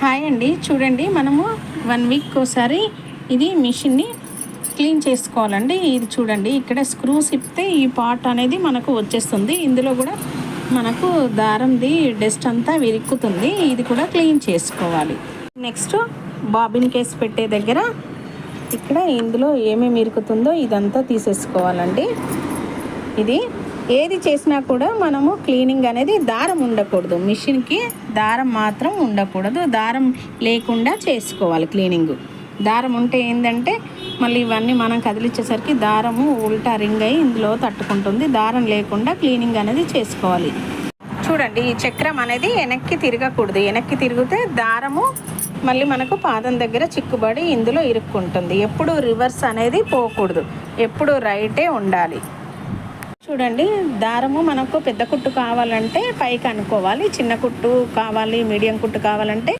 Hi అండి, చూడండి మనము 1 వీక్ ఒకసారి ఇది మిషన్ని క్లీన్ చేసుకోవాలండి. ఇది చూడండి, ఇక్కడ స్క్రూస్ ఇప్పితే ఈ పార్ట్ అనేది మనకు వచ్చేస్తుంది. ఇందులో కూడా మనకు దారంది డస్ట్ అంతా విరుక్కుతుంది. ఇది కూడా క్లీన్ చేసుకోవాలి. నెక్స్ట్ బాబిన్ కేస్ పెట్టే దగ్గర ఇక్కడ ఇందులో ఏమేమి ఇరుకుతుందో ఇదంతా తీసేసుకోవాలండి. ఇది ఏది చేసినా కూడా మనము క్లీనింగ్ అనేది దారం ఉండకూడదు, మిషన్కి దారం మాత్రం ఉండకూడదు. దారం లేకుండా చేసుకోవాలి క్లీనింగ్. దారం ఉంటే ఏంటంటే మళ్ళీ ఇవన్నీ మనం కదిలించేసరికి దారము ఉల్టా రింగ్ అయ్యి ఇందులో తట్టుకుంటుంది. దారం లేకుండా క్లీనింగ్ అనేది చేసుకోవాలి. చూడండి, ఈ చక్రం అనేది వెనక్కి తిరగకూడదు. వెనక్కి తిరిగితే దారము మళ్ళీ మనకు పాదం దగ్గర చిక్కుబడి ఇందులో ఇరుక్కుంటుంది. ఎప్పుడు రివర్స్ అనేది పోకూడదు, ఎప్పుడు రైటే ఉండాలి. చూడండి, దారము మనకు పెద్ద కుట్టు కావాలంటే పైకి అనుకోవాలి, చిన్న కుట్టు కావాలి, మీడియం కుట్టు కావాలంటే